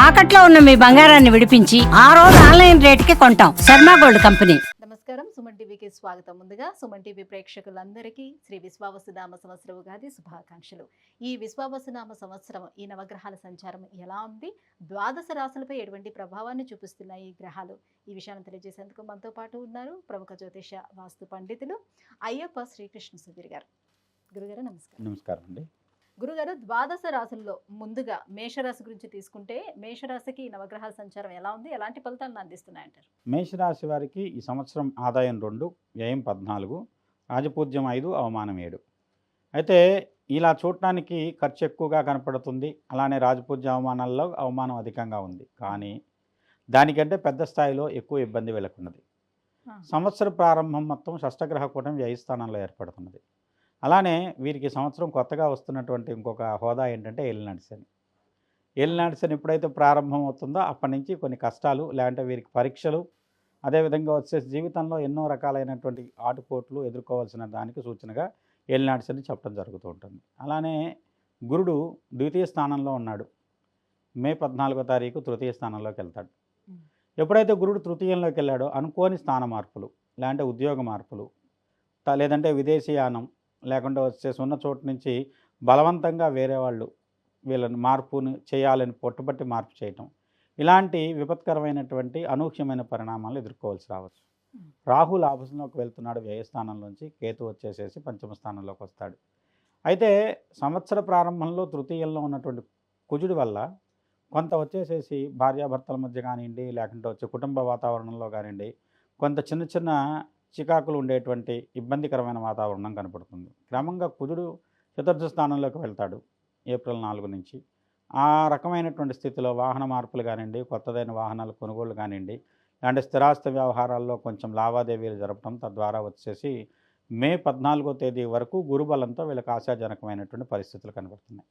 తాకట్లో ఉన్న మీ బంగారాన్ని విడిపించి ఆ రోజు ఆన్లైన్ రేటుకి కొంటాం. Sharma gold company. నమస్కారం, సుమన్ టీవీకి స్వాగతం. ముందుగా సుమన్ టీవీ ప్రేక్షకులందరికీ శ్రీ విశ్వావసునామ సంవత్సర ఉగాది శుభాకాంక్షలు. ఈ విశ్వావసునామ సంవత్సరం ఈ నవగ్రహాల సంచారం ఎలా ఉంది, ద్వాదశ రాశులపై ఎటువంటి ప్రభావాన్ని చూపిస్తున్నాయి ఈ గ్రహాలు, ఈ విషయాన్ని తెలియజేసేందుకు మనతో పాటు ఉన్నారు ప్రముఖ జ్యోతిష వాస్తు పండితులు అయ్యప్ప శ్రీకృష్ణ సుధీర్ గారు. గురుగారు నమస్కారం. నమస్కారం అండి. గురుగారు, ద్వాదశ రాశుల్లో ముందుగా మేషరాశి గురించి తీసుకుంటే మేషరాశికి ఈ నవగ్రహాల సంచారం ఎలా ఉంది, ఎలాంటి ఫలితాలను అందిస్తున్నాయంటారు? మేషరాశి వారికి ఈ సంవత్సరం ఆదాయం 2, వ్యయం 14, రాజపూజ్యం 5, అవమానం 7. అయితే ఇలా చూడటానికి ఖర్చు ఎక్కువగా కనపడుతుంది. అలానే రాజపూజ్య అవమానాల్లో అవమానం అధికంగా ఉంది. కానీ దానికంటే పెద్ద స్థాయిలో ఎక్కువ ఇబ్బంది వెలకున్నది. సంవత్సర ప్రారంభం మొత్తం షష్టగ్రహ కూటమి వ్యయస్థానంలో ఏర్పడుతున్నది. అలానే వీరికి సంవత్సరం కొత్తగా వస్తున్నటువంటి ఇంకొక హోదా ఏంటంటే ఏలినాటి శని. ఏలినాటి శని ఎప్పుడైతే ప్రారంభం అవుతుందో అప్పటి నుంచి కొన్ని కష్టాలు, లేదంటే వీరికి పరీక్షలు, అదేవిధంగా వచ్చేసి జీవితంలో ఎన్నో రకాలైనటువంటి ఆటుపోట్లు ఎదుర్కోవాల్సిన దానికి సూచనగా ఏలినాటి శని చెప్పడం జరుగుతూ ఉంటుంది. అలానే గురుడు ద్వితీయ స్థానంలో ఉన్నాడు. మే 14వ తారీఖు తృతీయ స్థానంలోకి వెళ్తాడు. ఎప్పుడైతే గురుడు తృతీయంలోకి వెళ్ళాడో అనుకోని స్థాన మార్పులు, లేదంటే ఉద్యోగ మార్పులు, లేదంటే విదేశీయానం, లేకుండా వచ్చేసి ఉన్న చోటు నుంచి బలవంతంగా వేరే వాళ్ళు వీళ్ళని మార్పుని చేయాలని పట్టుబట్టి మార్పు చేయటం, ఇలాంటి విపత్కరమైనటువంటి అనూహ్యమైన పరిణామాలు ఎదుర్కోవాల్సి రావచ్చు. రాహు లాభంలోకి వెళ్తున్నాడు వ్యయస్థానంలోంచి, కేతు వచ్చేసేసి పంచమ స్థానంలోకి వస్తాడు. అయితే సంవత్సర ప్రారంభంలో తృతీయంలో ఉన్నటువంటి కుజుడి వల్ల కొంత వచ్చేసేసి భార్యాభర్తల మధ్య కానివ్వండి, లేకుంటే వచ్చే కుటుంబ వాతావరణంలో కానివ్వండి, కొంత చిన్న చిన్న చికాకులు ఉండేటువంటి ఇబ్బందికరమైన వాతావరణం కనపడుతుంది. క్రమంగా కుజుడు చతుర్థ స్థానంలోకి వెళ్తాడు ఏప్రిల్ 4 నుంచి. ఆ రకమైనటువంటి స్థితిలో వాహన మార్పులు కానివ్వండి, కొత్తదైన వాహనాల కొనుగోలు కానివ్వండి, అంటే స్థిరాస్తి వ్యవహారాల్లో కొంచెం లావాదేవీలు జరపడం, తద్వారా వచ్చేసి మే 14వ తేదీ వరకు గురుబలంతో వీళ్ళకి ఆశాజనకమైనటువంటి పరిస్థితులు కనబడుతున్నాయి.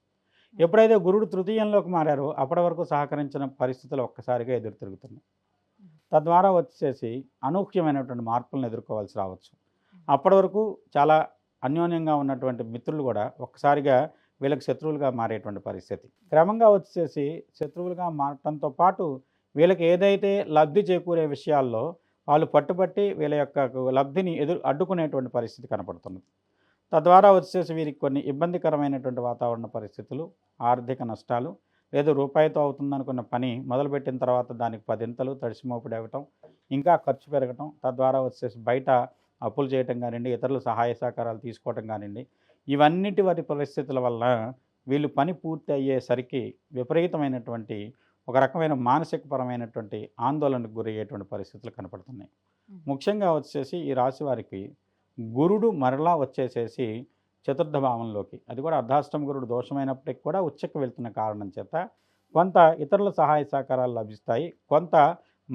ఎప్పుడైతే గురుడు తృతీయంలోకి మారారో అప్పటి వరకు సహకరించిన పరిస్థితులు ఒక్కసారిగా ఎదురు తిరుగుతున్నాయి. తద్వారా వచ్చేసి అనూహ్యమైనటువంటి మార్పులను ఎదుర్కోవాల్సి రావచ్చు. అప్పటి వరకు చాలా అన్యోన్యంగా ఉన్నటువంటి మిత్రులు కూడా ఒక్కసారిగా వీళ్ళకి శత్రువులుగా మారేటువంటి పరిస్థితి. క్రమంగా వచ్చేసి శత్రువులుగా మారటంతో పాటు వీళ్ళకి ఏదైతే లబ్ధి చేకూరే విషయాల్లో వాళ్ళు పట్టుబట్టి వీళ్ళ యొక్క లబ్ధిని అడ్డుకునేటువంటి పరిస్థితి కనపడుతున్నది. తద్వారా వచ్చేసి వీరికి కొన్ని ఇబ్బందికరమైనటువంటి వాతావరణ పరిస్థితులు, ఆర్థిక నష్టాలు, లేదు రూపాయితో అవుతుందనుకున్న పని మొదలుపెట్టిన తర్వాత దానికి 10 తడిసిమోపుడు అవ్వటం, ఇంకా ఖర్చు పెరగటం, తద్వారా వచ్చేసి బయట అప్పులు చేయటం కానివ్వండి, ఇతరుల సహాయ సహకారాలు తీసుకోవటం కానివ్వండి, ఇవన్నిటి వారి పరిస్థితుల వల్ల వీళ్ళు పని పూర్తి అయ్యేసరికి విపరీతమైనటువంటి ఒక రకమైన మానసికపరమైనటువంటి ఆందోళనకు గురయ్యేటువంటి పరిస్థితులు కనపడుతున్నాయి. ముఖ్యంగా వచ్చేసి ఈ రాశి వారికి గురుడు మరలా వచ్చేసేసి చతుర్థ భావంలోకి, అది కూడా అర్ధాష్టమ గురుడు దోషమైనప్పటికీ కూడా ఉచ్చకు వెళ్తున్న కారణం చేత కొంత ఇతరుల సహాయ సహకారాలు లభిస్తాయి. కొంత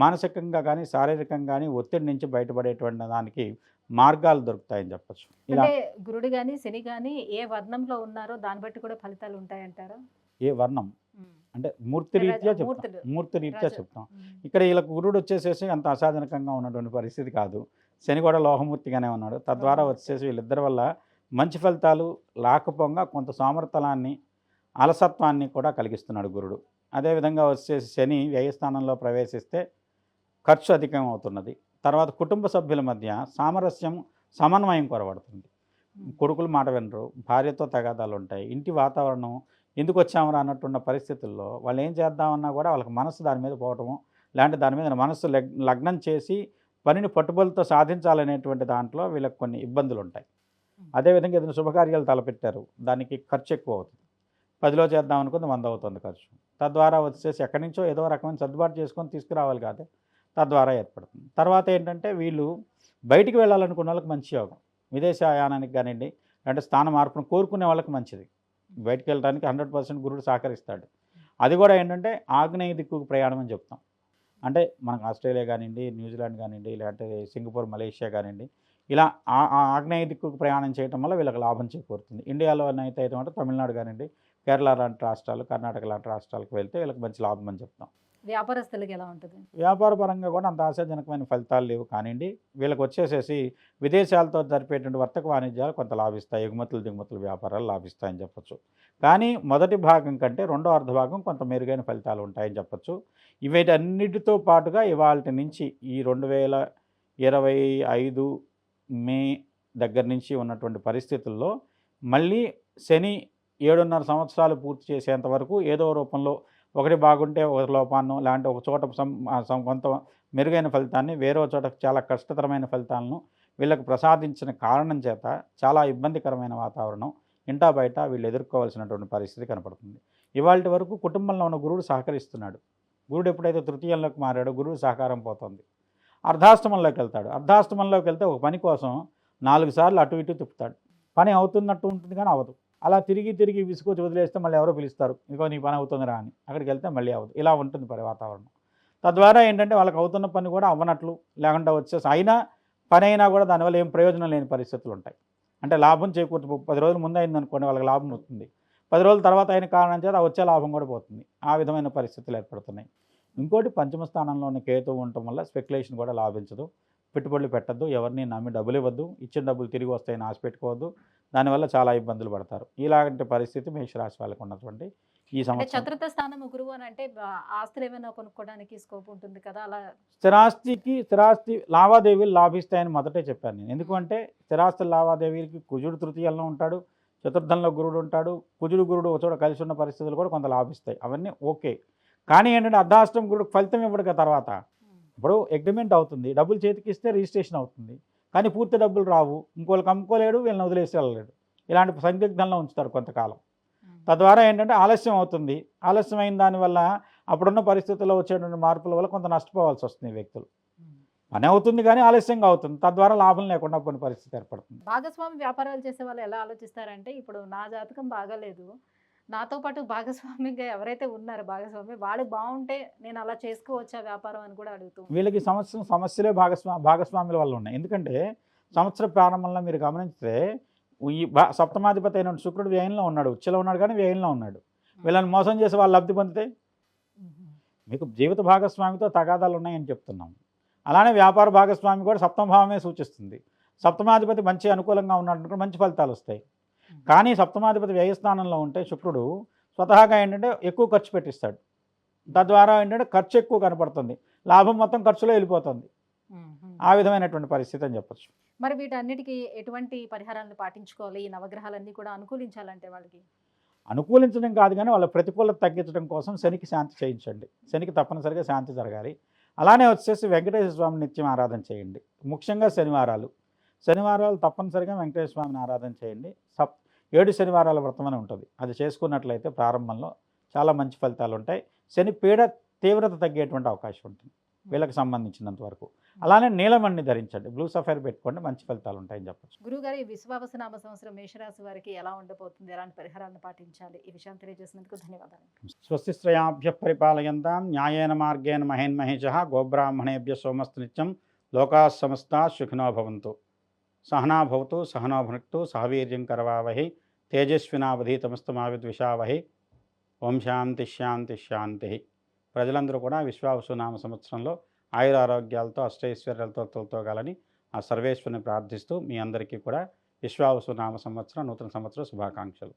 మానసికంగా కానీ శారీరకంగా కానీ ఒత్తిడి నుంచి బయటపడేటువంటి దానికి మార్గాలు దొరుకుతాయని చెప్పచ్చు. ఇలా గురుడు కానీ శని కానీ ఏ వర్ణంలో ఉన్నారో దాన్ని బట్టి కూడా ఫలితాలు ఉంటాయంటారా? ఏ వర్ణం అంటే మూర్తి రీత్యా చెప్తాం. ఇక్కడ వీళ్ళకి గురుడు వచ్చేసేసి అంత అసాధనకంగా ఉన్నటువంటి పరిస్థితి కాదు. శని కూడా లోహమూర్తిగానే ఉన్నాడు. తద్వారా వచ్చేసి వీళ్ళిద్దరి వల్ల మంచి ఫలితాలు రాకపోగా కొంత సోమర్తనాన్ని, అలసత్వాన్ని కూడా కలిగిస్తున్నాడు గురుడు. అదేవిధంగా వచ్చేసి శని వ్యయస్థానంలో ప్రవేశిస్తే ఖర్చు అధికం అవుతున్నది. తర్వాత కుటుంబ సభ్యుల మధ్య సామరస్యం, సమన్వయం కొరబడుతుంది. కొడుకులు మాట వినరు, భార్యతో తగాదాలు ఉంటాయి, ఇంటి వాతావరణం ఎందుకు వచ్చామరా అన్నట్టున్న పరిస్థితుల్లో వాళ్ళు ఏం చేద్దామన్నా కూడా వాళ్ళకి మనసు దాని మీద పోవటము, లేదంటే దాని మీద మనసు లగ్నం చేసి పనిని పట్టుబడితో సాధించాలనేటువంటి దాంట్లో వీళ్ళకి కొన్ని ఇబ్బందులు ఉంటాయి. అదేవిధంగా ఏదైనా శుభకార్యాలు తలపెట్టారు, దానికి ఖర్చు ఎక్కువ అవుతుంది. 10లో చేద్దాం అనుకుంది 100 అవుతుంది ఖర్చు. తద్వారా వచ్చేసి ఎక్కడి నుంచో ఏదో రకమైన సర్దుబాటు చేసుకొని తీసుకురావాలి కాదు, తద్వారా ఏర్పడుతుంది. తర్వాత ఏంటంటే వీళ్ళు బయటికి వెళ్ళాలనుకున్న వాళ్ళకి మంచి యోగం, విదేశయానానికి కానివ్వండి, అంటే స్థాన మార్పును కోరుకునే వాళ్ళకి మంచిది. బయటికి వెళ్ళడానికి 100% గురుడు సహకరిస్తాడు. అది కూడా ఏంటంటే ఆగ్నేయ దిక్కుకు ప్రయాణం అని చెప్తాం. అంటే మనకు ఆస్ట్రేలియా కానివ్వండి, న్యూజిలాండ్ కానివ్వండి, లేదంటే సింగపూర్, మలేషియా కానివ్వండి, ఇలా ఆగ్నేయ దిక్కుకు ప్రయాణం చేయడం వల్ల వీళ్ళకి లాభం చేకూరుతుంది. ఇండియాలో అయితే ఏమంటే తమిళనాడు కానివ్వండి, కేరళ లాంటి రాష్ట్రాలు, కర్ణాటక లాంటి రాష్ట్రాలకు వెళ్తే వీళ్ళకి మంచి లాభం అని చెప్తాం. వ్యాపారస్తులకి ఎలా ఉంటుంది? వ్యాపార పరంగా కూడా అంత ఆశాజనకమైన ఫలితాలు లేవు కానివ్వండి. వీళ్ళకి వచ్చేసేసి విదేశాలతో జరిపేటువంటి వర్తక వాణిజ్యాలు కొంత లాభిస్తాయి. ఎగుమతులు, దిగుమతుల వ్యాపారాలు లాభిస్తాయని చెప్పొచ్చు. కానీ మొదటి భాగం కంటే రెండో అర్ధ భాగం కొంత మెరుగైన ఫలితాలు ఉంటాయని చెప్పొచ్చు. వీటన్నిటితో పాటుగా ఇవాల్టి నుంచి ఈ 2025 మే దగ్గర నుంచి ఉన్నటువంటి పరిస్థితుల్లో మళ్ళీ శని 7.5 సంవత్సరాలు పూర్తి చేసేంత వరకు ఏదో రూపంలో ఒకటి బాగుంటే ఒక లోపాన్నో లేదంటే ఒక చోట కొంత మెరుగైన ఫలితాన్ని వేరే చోట చాలా కష్టతరమైన ఫలితాలను వీళ్ళకు ప్రసాదించిన కారణం చేత చాలా ఇబ్బందికరమైన వాతావరణం ఇంటా బయట వీళ్ళు ఎదుర్కోవాల్సినటువంటి పరిస్థితి కనపడుతుంది. ఇవాళ వరకు కుటుంబంలో ఉన్న గురుడు సహకరిస్తున్నాడు. గురుడు ఎప్పుడైతే తృతీయంలోకి మారాడో గురువు సహకారం పోతుంది. అర్ధాష్టమంలోకి వెళ్తాడు. అర్ధాష్టమంలోకి వెళ్తే ఒక పని కోసం 4 సార్లు అటు ఇటు తిప్పుతాడు. పని అవుతున్నట్టు ఉంటుంది కానీ అవ్వదు. అలా తిరిగి తిరిగి విసుకొచ్చి వదిలేస్తే మళ్ళీ ఎవరో పిలుస్తారు, ఇంకో నీ పని అవుతుందిరా అని. అక్కడికి వెళ్తే మళ్ళీ అవ్వదు. ఇలా ఉంటుంది వాతావరణం. తద్వారా ఏంటంటే వాళ్ళకి అవుతున్న పని కూడా అవ్వనట్లు లేకుండా వచ్చేసి అయినా పని అయినా కూడా దానివల్ల ఏం ప్రయోజనం లేని పరిస్థితులు ఉంటాయి. అంటే లాభం చేకూర్చు 10 రోజుల ముందు అయిందనుకోండి వాళ్ళకి లాభం వస్తుంది. 10 రోజుల తర్వాత అయిన కారణం చేత వచ్చే లాభం కూడా పోతుంది. ఆ విధమైన పరిస్థితులు ఏర్పడుతున్నాయి. ఇంకోటి పంచమ స్థానంలో ఉన్న కేతువు ఉండటం వల్ల స్పెక్యులేషన్ కూడా లాభించదు. పెట్టుబడులు పెట్టద్దు, ఎవరిని నమ్మి డబ్బులు ఇవ్వద్దు, ఇచ్చిన డబ్బులు తిరిగి వస్తాయని ఆశ పెట్టుకోవద్దు. దానివల్ల చాలా ఇబ్బందులు పడతారు. ఇలాంటి పరిస్థితి మేషరాశి వాళ్ళకు ఉన్నటువంటి ఈ అంటే సంవత్సరం. చతుర్థ స్థానం గురువు అని అంటే ఆస్తులు ఏమైనా కొనుక్కోవడానికి స్కోప్ ఉంటుంది కదా అలా. స్థిరాస్తి లావాదేవీలు లాభిస్తాయని మొదటే చెప్పాను నేను. ఎందుకంటే స్థిరాస్తుల లావాదేవీలకి కుజుడు తృతీయంలో ఉంటాడు, చతుర్థంలో గురుడు ఉంటాడు. కుజుడు గురుడు ఒక చోట కలిసి ఉన్న పరిస్థితులు కూడా కొంత లాభిస్తాయి. అవన్నీ ఓకే. కానీ ఏంటంటే అర్ధాష్టం గురుడు ఫలితం ఇవ్వడు తర్వాత. ఇప్పుడు అగ్రిమెంట్ అవుతుంది, డబ్బులు చేతికి ఇస్తే రిజిస్ట్రేషన్ అవుతుంది, కానీ పూర్తి డబ్బులు రావు. ఇంకోళ్ళకి అమ్ముకోలేడు, వీళ్ళని వదిలేసి వెళ్ళలేడు. ఇలాంటి సందిగ్ధంలో ఉంచుతారు కొంతకాలం. తద్వారా ఏంటంటే ఆలస్యం అవుతుంది. ఆలస్యమైన దానివల్ల అప్పుడున్న పరిస్థితుల్లో వచ్చేటువంటి మార్పుల వల్ల కొంత నష్టపోవాల్సి వస్తుంది వ్యక్తులు. పని అవుతుంది కానీ ఆలస్యంగా అవుతుంది. తద్వారా లాభం లేకుండా కొన్ని పరిస్థితి ఏర్పడుతుంది. భాగస్వామి వ్యాపారాలు చేసే వాళ్ళు ఎలా ఆలోచిస్తారంటే ఇప్పుడు నా జాతకం బాగాలేదు, నాతో పాటు భాగస్వామిగా ఎవరైతే ఉన్నారో భాగస్వామి వాళ్ళు బాగుంటే నేను అలా చేసుకోవచ్చా వ్యాపారం అని కూడా అడుగుతూ వీళ్ళకి సమస్యలే భాగస్వాముల వల్ల ఉన్నాయి. ఎందుకంటే సంవత్సర ప్రారంభంలో మీరు గమనిస్తే ఈ సప్తమాధిపతి అయిన శుక్రుడు వ్యయంలో ఉన్నాడు, ఉచ్చలో ఉన్నాడు కానీ వ్యయంలో ఉన్నాడు. వీళ్ళని మోసం చేసి వాళ్ళు లబ్ధి పొందితే మీకు జీవిత భాగస్వామితో తగాదాలు ఉన్నాయని చెప్తున్నాం. అలానే వ్యాపార భాగస్వామి కూడా సప్తమ భావమే సూచిస్తుంది. సప్తమాధిపతి మంచి అనుకూలంగా ఉన్నాడు, మంచి ఫలితాలు వస్తాయి. కానీ సప్తమాధిపతి వ్యయస్థానంలో ఉంటే శుక్రుడు స్వతహాగా ఏంటంటే ఎక్కువ ఖర్చు పెట్టిస్తాడు. తద్వారా ఏంటంటే ఖర్చు ఎక్కువ కనపడుతుంది, లాభం మొత్తం ఖర్చులో వెళ్ళిపోతుంది. ఆ విధమైనటువంటి పరిస్థితి అని చెప్పచ్చు. మరి వీటన్నిటికీ ఎటువంటి పరిహారాలను పాటించుకోవాలి? ఈ నవగ్రహాలన్నీ కూడా అనుకూలించాలంటే వాళ్ళకి అనుకూలించడం కాదు కానీ వాళ్ళ ప్రతికూలత తగ్గించడం కోసం శనికి శాంతి చేయించండి. శనికి తప్పనిసరిగా శాంతి జరగాలి. అలానే వచ్చేసి వెంకటేశ్వర స్వామిని నిత్యం ఆరాధన చేయండి. ముఖ్యంగా శనివారాలు తప్పనిసరిగా వెంకటేశ్వర స్వామిని ఆరాధన చేయండి. 7 శనివారాల వ్రతం అని ఉంటుంది. అది చేసుకున్నట్లయితే ప్రారంభంలో చాలా మంచి ఫలితాలు ఉంటాయి. శని పీడ తీవ్రత తగ్గేటువంటి అవకాశం ఉంటుంది వీళ్ళకి సంబంధించినంత వరకు. అలానే నీలమణిని ధరించండి, బ్లూ సఫైర్ పెట్టుకోండి, మంచి ఫలితాలు ఉంటాయని చెప్పచ్చు. గురుగారు ఈ విశ్వావసునామ సంవత్సరం మేషరాశి వారికి ఎలా ఉండబోతుంది, ఎలాంటి పరిహారాలను పాటించాలి, ఈ విషయం తెలియజేసినందుకు ధన్యవాదాలు. స్వస్తిశ్రయాభ్య పరిపాలయంతాం న్యాయేన మార్గేణ మహేన్మహేష గోబ్రాహ్మణేభ్య సోమస్తు నిత్యం లోకా సమస్తా సుఖినో భవంతు. సహనా భవతు సహనో భునక్తు సహవీర్యం కరవావహి తేజస్వినావధీతమస్తమావిద్విషావహి. ఓం శాంతి శాంతి శాంతి. ప్రజలందరూ కూడా విశ్వావసునామ సంవత్సరంలో ఆయురారోగ్యాలతో అష్టైశ్వర్యాలతో తోగాలని ఆ సర్వేశ్వరుని ప్రార్థిస్తూ మీ అందరికీ కూడా విశ్వావసునామ సంవత్సరం నూతన సంవత్సర శుభాకాంక్షలు.